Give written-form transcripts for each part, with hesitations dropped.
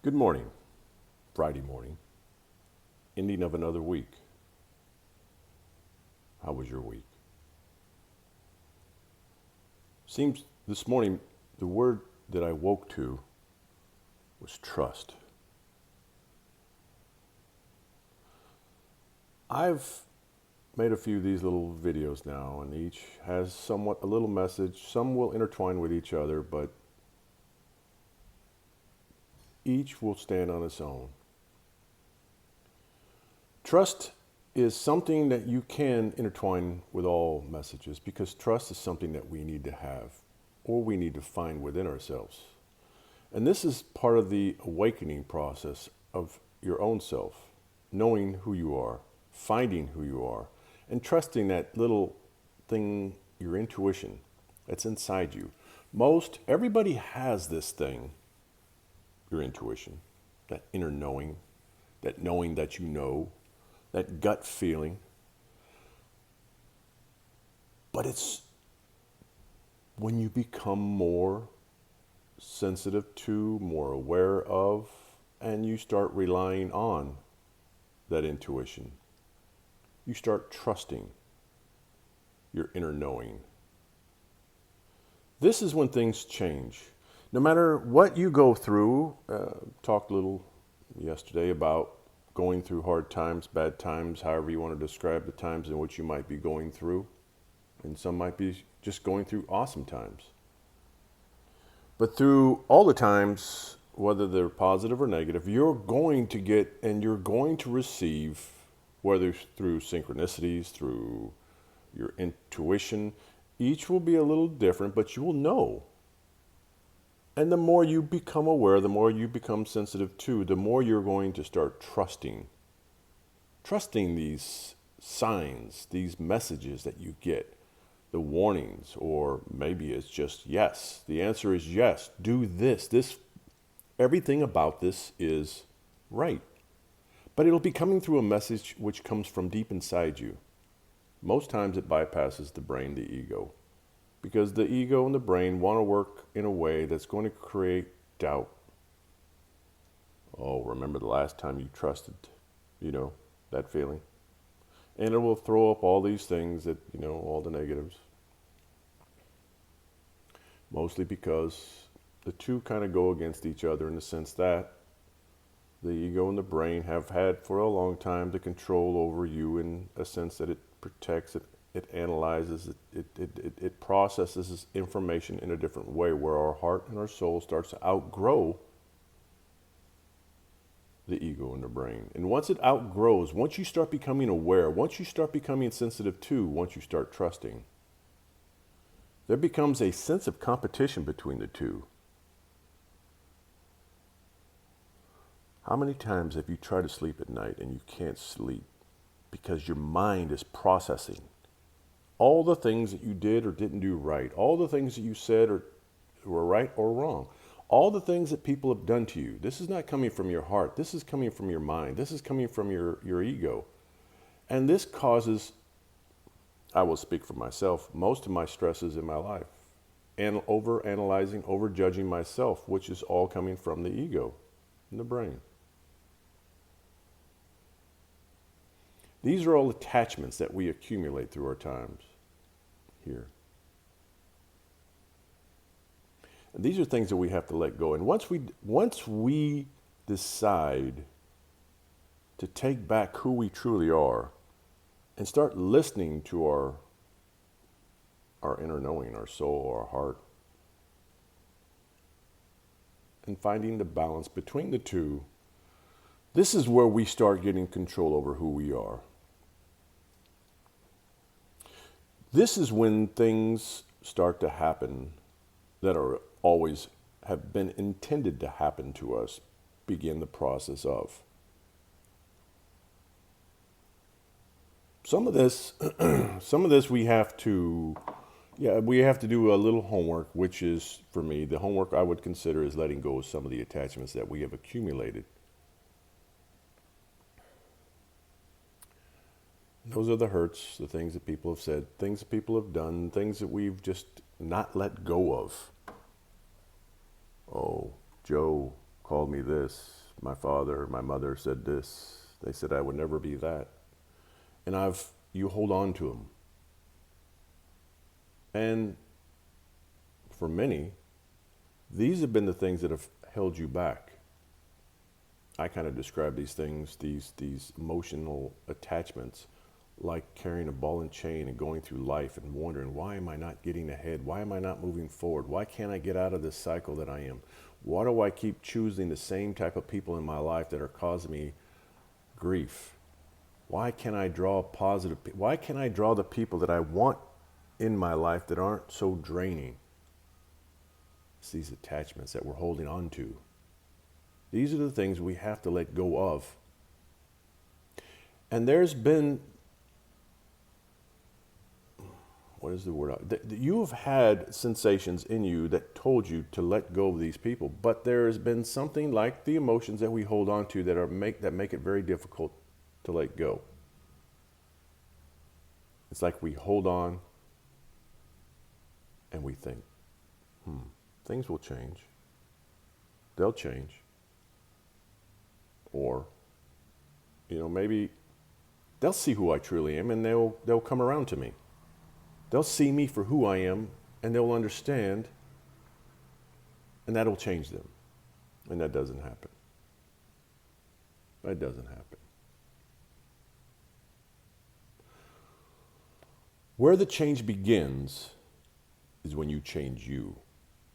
Good morning, Friday morning, ending of another week. How was your week? Seems this morning the word that I woke to was trust. I've made a few of these little videos now, and each has somewhat a little message. Some will intertwine with each other, but each will stand on its own. Trust is something that you can intertwine with all messages because trust is something that we need to have or we need to find within ourselves. And this is part of the awakening process of your own self, knowing who you are, finding who you are, and trusting that little thing, your intuition, that's inside you. Everybody has this thing, your intuition, that inner knowing, that knowing that you know, that gut feeling. But it's when you become more sensitive to, more aware of, and you start relying on that intuition. You start trusting your inner knowing. This is when things change. No matter what you go through, talked a little yesterday about going through hard times, bad times, however you want to describe the times in which you might be going through. And some might be just going through awesome times. But through all the times, whether they're positive or negative, you're going to get and you're going to receive, whether through synchronicities, through your intuition, each will be a little different, but you will know. And the more you become aware, the more you become sensitive to, the more you're going to start trusting. Trusting these signs, these messages that you get, the warnings, or maybe it's just yes. The answer is yes. Do this. Everything about this is right. But it'll be coming through a message which comes from deep inside you. Most times it bypasses the brain, the ego. Because the ego and the brain want to work in a way that's going to create doubt. Oh, remember the last time you trusted, that feeling? And it will throw up all these things that, all the negatives. Mostly because the two kind of go against each other in the sense that the ego and the brain have had for a long time the control over you in a sense that it protects it. It analyzes it, it processes this information in a different way where our heart and our soul starts to outgrow the ego and the brain. And once it outgrows, once you start becoming aware, once you start becoming sensitive to, once you start trusting, there becomes a sense of competition between the two. How many times have you tried to sleep at night and you can't sleep because your mind is processing all the things that you did or didn't do right, all the things that you said were right or wrong, all the things that people have done to you? This is not coming from your heart. This is coming from your mind. This is coming from your ego. And this causes, I will speak for myself, most of my stresses in my life. And over analyzing, over judging myself, which is all coming from the ego and the brain. These are all attachments that we accumulate through our times here. And these are things that we have to let go. And once we decide to take back who we truly are and start listening to our inner knowing, our soul, our heart, and finding the balance between the two, this is where we start getting control over who we are. This is when things start to happen that are always have been intended to happen to us, begin the process of. Some of this we have to do a little homework, which is, for me, the homework I would consider is letting go of some of the attachments that we have accumulated. Those are the hurts, the things that people have said, things that people have done, things that we've just not let go of. Oh, Joe called me this. My father, my mother said this. They said I would never be that. And you hold on to them. And for many, these have been the things that have held you back. I kind of describe these things, these emotional attachments, like carrying a ball and chain and going through life and wondering, why am I not getting ahead? Why am I not moving forward? Why can't I get out of this cycle that I am? Why do I keep choosing the same type of people in my life that are causing me grief? Why can't I draw why can't I draw the people that I want in my life that aren't so draining? It's these attachments that we're holding on to. These are the things we have to let go of. And there's been, what is the word? You have had sensations in you that told you to let go of these people, but there has been something like the emotions that we hold on to that make it very difficult to let go. It's like we hold on and we think, things will change. They'll change. Or, maybe they'll see who I truly am and they'll come around to me. They'll see me for who I am and they'll understand, and that'll change them. And that doesn't happen. That doesn't happen. Where the change begins is when you change you.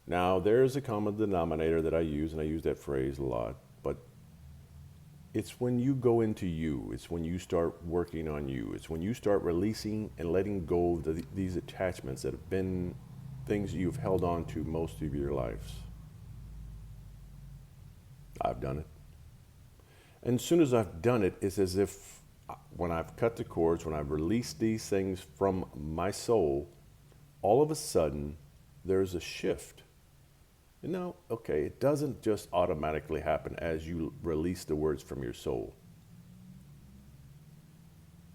Now, there's a common denominator that I use, and I use that phrase a lot, but it's when you go into you. It's when you start working on you. It's when you start releasing and letting go of these attachments that have been things you've held on to most of your lives. I've done it. And as soon as I've done it, it's as if when I've cut the cords, when I've released these things from my soul, all of a sudden there's a shift. It doesn't just automatically happen as you release the words from your soul.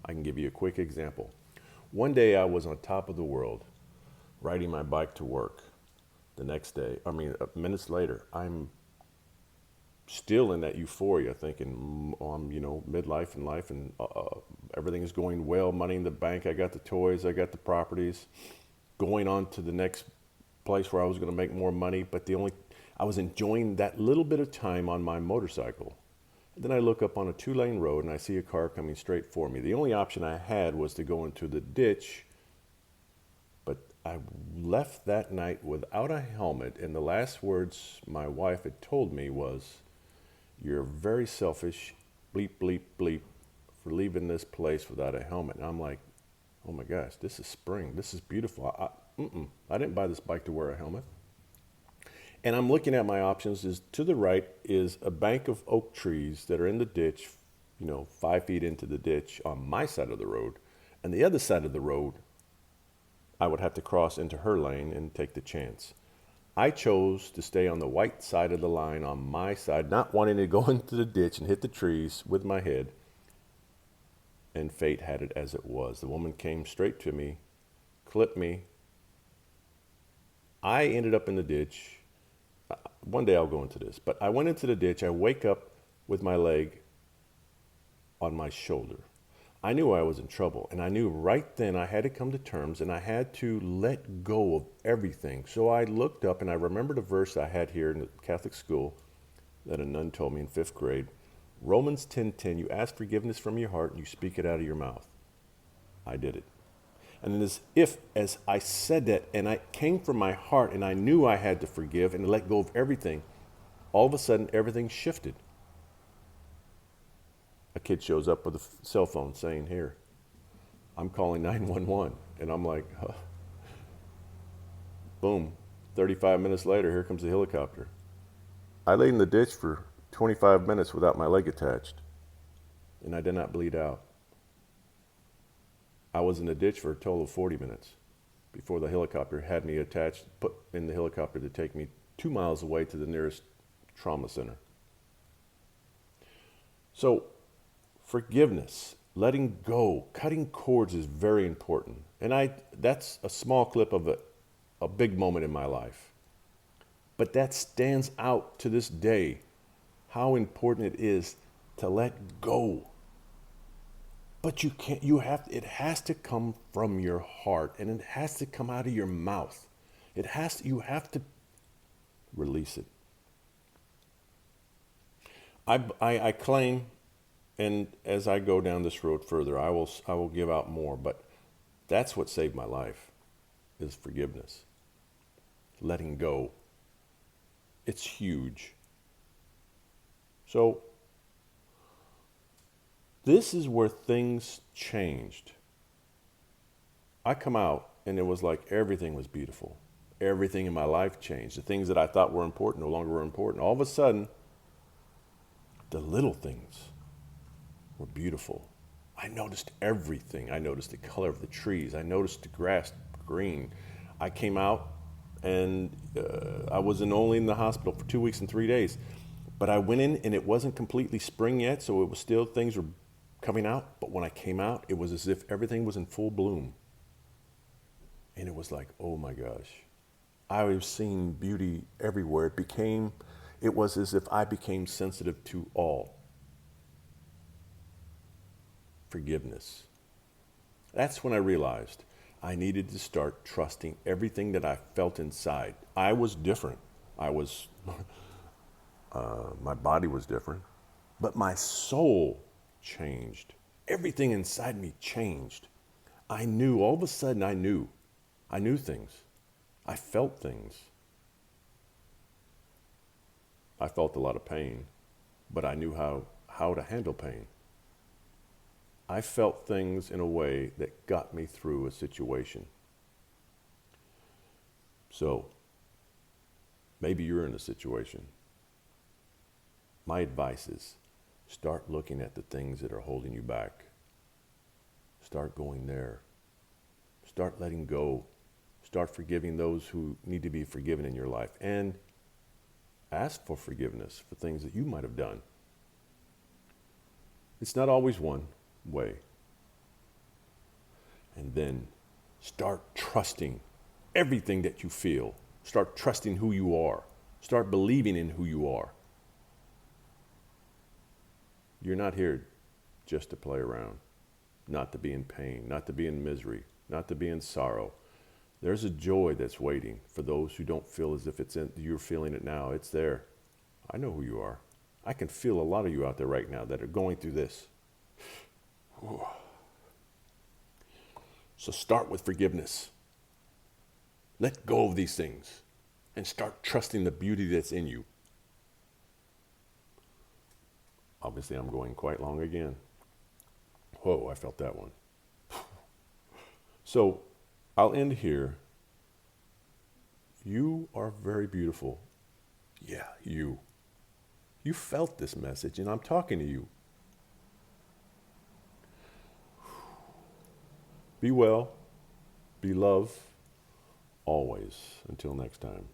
I can give you a quick example. One day I was on top of the world, riding my bike to work. The next day, minutes later, I'm still in that euphoria, thinking, I'm, midlife in life, and everything is going well, money in the bank, I got the toys, I got the properties, going on to the next place where I was going to make more money, but I was enjoying that little bit of time on my motorcycle. And then I look up on a 2-lane road and I see a car coming straight for me. The only option I had was to go into the ditch, but I left that night without a helmet, and the last words my wife had told me was, "You're very selfish, bleep, bleep, bleep, for leaving this place without a helmet." And I'm like, oh my gosh, this is spring. This is beautiful. I didn't buy this bike to wear a helmet. And I'm looking at my options. To the right is a bank of oak trees that are in the ditch, 5 feet into the ditch on my side of the road. And the other side of the road, I would have to cross into her lane and take the chance. I chose to stay on the white side of the line on my side, not wanting to go into the ditch and hit the trees with my head. And fate had it as it was. The woman came straight to me, clipped me. I ended up in the ditch. One day I'll go into this, but I went into the ditch. I wake up with my leg on my shoulder. I knew I was in trouble, and I knew right then I had to come to terms, and I had to let go of everything. So I looked up, and I remembered a verse I had here in the Catholic school that a nun told me in 5th grade. Romans 10:10, you ask forgiveness from your heart, and you speak it out of your mouth. I did it. And as I said that, and I came from my heart, and I knew I had to forgive and let go of everything, all of a sudden, everything shifted. A kid shows up with a cell phone saying, "Here, I'm calling 911." And I'm like, huh. Boom. 35 minutes later, here comes the helicopter. I laid in the ditch for 25 minutes without my leg attached, and I did not bleed out. I was in the ditch for a total of 40 minutes before the helicopter had me attached, put in the helicopter to take me 2 miles away to the nearest trauma center. So forgiveness, letting go, cutting cords is very important. And that's a small clip of a big moment in my life. But that stands out to this day how important it is to let go. But you can't, you have, it has to come from your heart and it has to come out of your mouth. You have to release it. I claim, and as I go down this road further, I will give out more, but that's what saved my life is forgiveness. Letting go. It's huge. So this is where things changed. I come out and it was like everything was beautiful. Everything in my life changed. The things that I thought were important no longer were important. All of a sudden, the little things were beautiful. I noticed everything. I noticed the color of the trees. I noticed the grass green. I came out and I was only in the hospital for 2 weeks and 3 days. But I went in and it wasn't completely spring yet, so it was still, things were coming out. But when I came out, it was as if everything was in full bloom. And it was like, oh my gosh. I was seeing beauty everywhere. It was as if I became sensitive to all. Forgiveness. That's when I realized I needed to start trusting everything that I felt inside. I was different. My body was different, but my soul changed. Everything inside me changed. I knew, all of a sudden I knew things. I felt things. I felt a lot of pain, but I knew how to handle pain. I felt things in a way that got me through a situation. So, maybe you're in a situation. My advice is start looking at the things that are holding you back. Start going there. Start letting go. Start forgiving those who need to be forgiven in your life. And ask for forgiveness for things that you might have done. It's not always one way. And then start trusting everything that you feel. Start trusting who you are. Start believing in who you are. You're not here just to play around, not to be in pain, not to be in misery, not to be in sorrow. There's a joy that's waiting for those who don't feel as if you're feeling it now. It's there. I know who you are. I can feel a lot of you out there right now that are going through this. So start with forgiveness. Let go of these things and start trusting the beauty that's in you. Obviously, I'm going quite long again. Whoa, I felt that one. So I'll end here. You are very beautiful. Yeah, you. You felt this message, and I'm talking to you. Be well, be loved, always. Until next time.